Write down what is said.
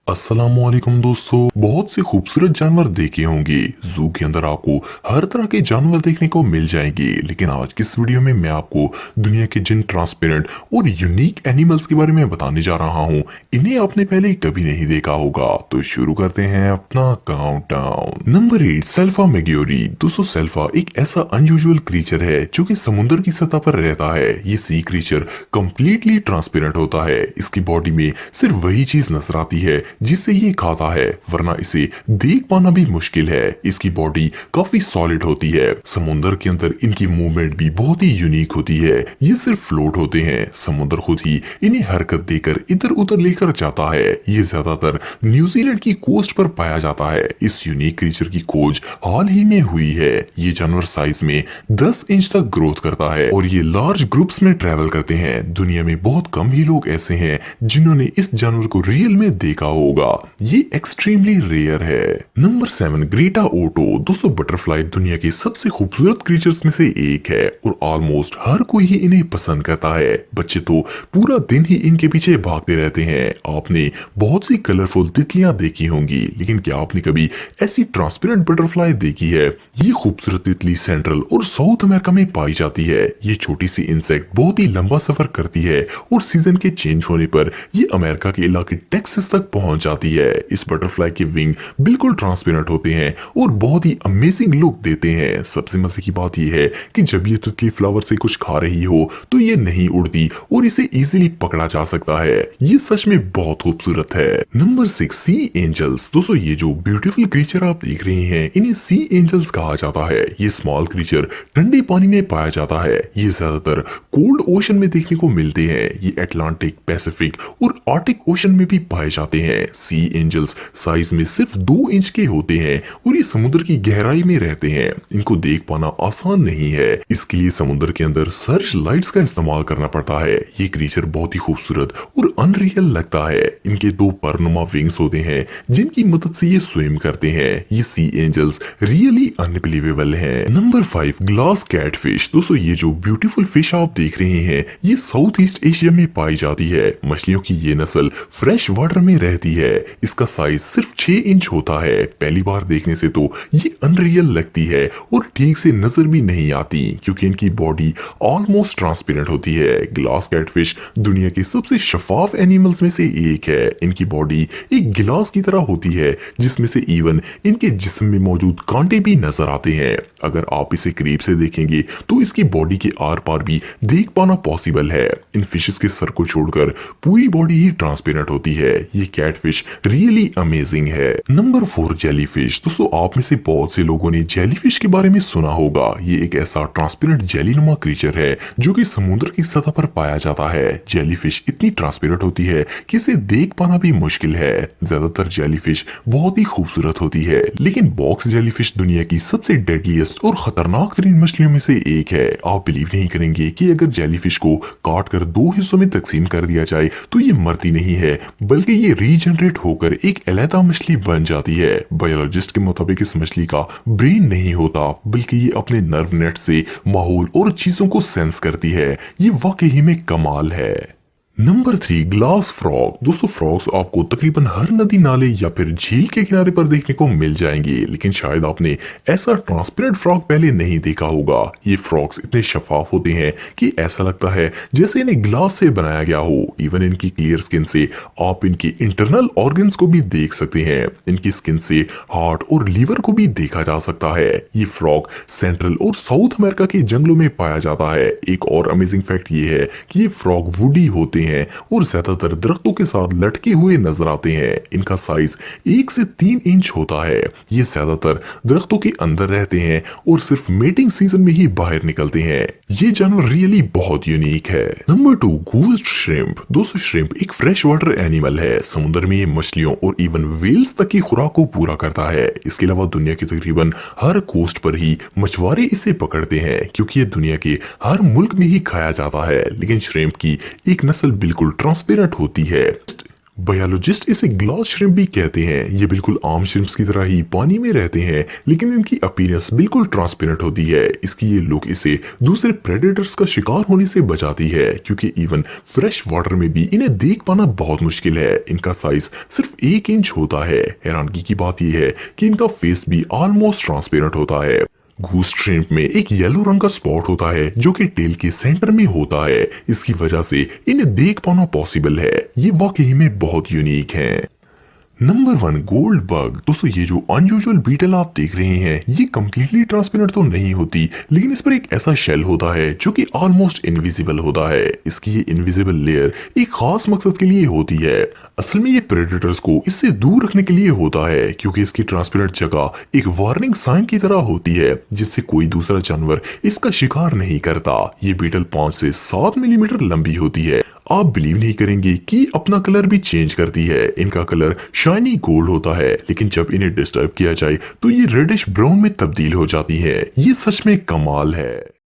अस्सलामुअलैकुम दोस्तों, बहुत से खूबसूरत जानवर देखे होंगे। जू के अंदर आपको हर तरह के जानवर देखने को मिल जाएंगे, लेकिन आज की इस वीडियो में मैं आपको दुनिया के जिन ट्रांसपेरेंट और यूनिक एनिमल्स के बारे में बताने जा रहा हूं, इन्हें आपने पहले कभी नहीं देखा होगा। तो शुरू करते हैं अपना काउंटडाउन। नंबर 8, सेल्फा मैग्योरी। दोस्तों, सेल्फा एक ऐसा अनयूजुअल क्रीचर है जो कि समुद्र की सतह पर रहता है। ये सी क्रीचर कंप्लीटली ट्रांसपेरेंट होता है। इसकी बॉडी में सिर्फ वही चीज नजर आती है जिससे ये खाता है, वरना इसे देख पाना भी मुश्किल है। इसकी बॉडी काफी सॉलिड होती है। समुद्र के अंदर इनकी मूवमेंट भी बहुत ही यूनिक होती है। ये सिर्फ फ्लोट होते हैं, समुद्र खुद ही इन्हें हरकत देकर इधर उधर लेकर जाता है। ये ज्यादातर न्यूजीलैंड की कोस्ट पर पाया जाता है। इस यूनिक क्रीचर की खोज हाल ही में हुई है। ये जानवर साइज में 10 इंच तक ग्रोथ करता है और ये लार्ज ग्रुप्स में ट्रेवल करते हैं। दुनिया में बहुत कम ही लोग ऐसे हैं जिन्होंने इस जानवर को रियल में देखा होगा। ये एक्सट्रीमली रेयर है। Number 7, Greta oto. दोस्तों, बटरफ्लाई दुनिया के सबसे खूबसूरत क्रीचर्स में से एक है और ऑलमोस्ट हर कोई ही इन्हें पसंद करता है। बच्चे तो पूरा दिन ही इनके पीछे भागते रहते हैं। आपने बहुत सी कलरफुल तितलियां देखी होंगी, लेकिन क्या आपने कभी ऐसी ट्रांसपेरेंट बटरफ्लाई देखी है? ये खूबसूरत तितली सेंट्रल और साउथ अमेरिका में पाई जाती है। ये छोटी सी इंसेक्ट बहुत ही लंबा सफर करती है और सीजन के चेंज होने पर ये अमेरिका के इलाके टेक्सास तक पहुंच जाती है। इस बटरफ्लाई के विंग बिल्कुल ट्रांसपेरेंट होते हैं और बहुत ही अमेजिंग लुक देते हैं। सबसे मजे की बात यह है कि जब ये तितली फ्लावर से कुछ खा रही हो तो ये नहीं उड़ती और इसे इजीली पकड़ा जा सकता है। ये सच में बहुत खूबसूरत है। नंबर 6, सी एंजल्स। दोस्तों, ये जो ब्यूटीफुल क्रीचर आप देख रहे हैं, इन्हें सी एंजल्स कहा जाता है। ये स्मॉल क्रीचर ठंडे पानी में पाया जाता है। ये ज्यादातर कोल्ड ओशन में देखने को मिलते हैं। ये अटलांटिक, पैसिफिक और आर्टिक ओशन में भी पाए जाते हैं। सी एंजल्स साइज में सिर्फ 2 इंच के होते हैं और ये समुद्र की गहराई में रहते हैं। इनको देख पाना आसान नहीं है, इसके लिए समुद्र के अंदर सर्च लाइट्स का इस्तेमाल करना पड़ता है। ये क्रीचर बहुत ही खूबसूरत और अनरियल लगता है। इनके 2 परनुमा विंग्स होते हैं जिनकी मदद से ये स्विम करते हैं। ये सी एंजल्स रियली अनबिलीवेबल है। Number 5, glass catfish. दोस्तों, ये जो ब्यूटीफुल फिश आप देख रहे हैं, ये साउथ ईस्ट एशिया में पाई जाती है। मछलियों की ये नस्ल फ्रेश वाटर में रहती है। इसका साइज सिर्फ 6 इंच होता है। पहली बार देखने से तो ये अनरियल लगती है और ठीक से नजर भी नहीं आती क्योंकि इनकी बॉडी ऑलमोस्ट ट्रांसपेरेंट होती है। ग्लास कैटफिश दुनिया के सबसे शफाफ एनिमल्स में से एक है। इनकी बॉडी एक गिलास की तरह होती है जिसमें से इवन इनके जिस्म में मौजूद कांटे भी नजर आते हैं। अगर आप इसे करीब से देखेंगे तो इसकी बॉडी के आर पार भी देख पाना पॉसिबल है। इन फिशेस के सर को छोड़कर पूरी बॉडी ही ट्रांसपेरेंट होती है। ये कैटफिश रियली अमेजिंग है। Number 4, jellyfish. दोस्तों, आप में से बहुत से लोगों ने जेलीफिश के बारे में सुना होगा। ये एक ऐसा ट्रांसपेरेंट जेलीनुमा क्रीचर है जो कि समुद्र की सतह पर पाया जाता है। जेलीफिश इतनी ट्रांसपेरेंट होती है कि इसे देख पाना भी मुश्किल है। ज्यादातर जेलीफिश बहुत ही खूबसूरत होती है, लेकिन बॉक्स जेलीफिश दुनिया की सबसे डेडलीस्ट और खतरनाक तरीन मछलियों में से एक है। आप बिलीव नहीं करेंगे कि अगर जेलीफिश को काट कर 2 हिस्सों में तकसीम कर दिया जाए तो ये मरती नहीं है, बल्कि ये रीजनरेट होकर एक अलग मछली बन जाती है। बायोलॉजिस्ट के मुताबिक इस मछली का ब्रेन नहीं होता, बल्कि ये अपने नर्व नेट से माहौल और चीजों को सेंस करती है। ये वाकई में कमाल है। Number 3, glass frog. दोस्तों, फ्रॉग्स आपको तकरीबन हर नदी, नाले या फिर झील के किनारे पर देखने को मिल जाएंगे, लेकिन शायद आपने ऐसा ट्रांसपेरेंट फ्रॉग पहले नहीं देखा होगा। ये फ्रॉग्स इतने शफाफ होते हैं कि ऐसा लगता है जैसे इन्हें ग्लास से बनाया गया हो। इवन इनकी क्लियर स्किन से आप इनके इंटरनल ऑर्गन्स को भी देख सकते हैं। इनकी स्किन से हार्ट और लीवर को भी देखा जा सकता है। ये फ्रॉग सेंट्रल और साउथ अमेरिका के जंगलों में पाया जाता है। एक और अमेजिंग फैक्ट ये है कि ये फ्रॉग वुडी होते हैं और ज्यादातर दरख्तों के साथ लटके हुए नजर आते हैं। इनका साइज 1 से 3 इंच होता है। ये ज्यादातर दरख्तों के अंदर रहते हैं और सिर्फ मेटिंग सीजन में ही बाहर निकलते हैं। ये जानवर रियली बहुत यूनिक है। Number 2, ghost shrimp. दोस्तों, श्रिम्प एक फ्रेश वाटर एनिमल है। समुद्र में ये मछलियों और इवन व्हेल्स तक की खुराक को पूरा करता है। इसके अलावा दुनिया के तकरीबन हर कोस्ट पर ही मछुआरे इसे पकड़ते हैं क्योंकि ये दुनिया के हर मुल्क में ही खाया जाता है। लेकिन श्रिम्प की एक नस्ल बिल्कुल ट्रांसपेरेंट होती है। बायोलॉजिस्ट इसे ग्लास श्रिम्प भी कहते हैं। ये बिल्कुल आम श्रिम्प्स की तरह ही पानी में रहते हैं, लेकिन इनकी अपीयरेंस बिल्कुल ट्रांसपेरेंट होती है। इसकी ये लुक इसे दूसरे प्रेडेटर्स का शिकार होने से बचाती है, क्योंकि इवन फ्रेश वाटर में भी इन्हें देख पाना बहुत मुश्किल है। इनका साइज सिर्फ 1 इंच होता है। हैरानगी की बात यह है कि इनका फेस भी ऑलमोस्ट ट्रांसपेरेंट होता है। गूस श्रिम्प में एक येलो रंग का स्पॉट होता है जो कि टेल के सेंटर में होता है। इसकी वजह से इन्हें देख पाना पॉसिबल है। ये वाकई में बहुत यूनिक है। Number 1, gold bug. दोस्तों, ये जो अनयूजुअल बीटल आप देख रहे हैं, ये कम्प्लीटली ट्रांसपेरेंट तो नहीं होती, लेकिन इस पर एक ऐसा शेल होता है जो कि ऑलमोस्ट इनविजिबल होता है। इसकी ये इनविजिबल लेयर एक खास मकसद के लिए होती है। असल में ये प्रेडेटर्स को इससे दूर रखने के लिए होता है, क्योंकि इसकी ट्रांसपेरेंट जगह एक वार्निंग साइन की तरह होती है, जिससे कोई दूसरा जानवर इसका शिकार नहीं करता। ये बीटल 5 से 7 मिलीमीटर लंबी होती है। आप बिलीव नहीं करेंगे कि अपना कलर भी चेंज करती है। इनका कलर शाइनी गोल्ड होता है, लेकिन जब इन्हें डिस्टर्ब किया जाए तो ये रेडिश ब्राउन में तब्दील हो जाती है। ये सच में कमाल है।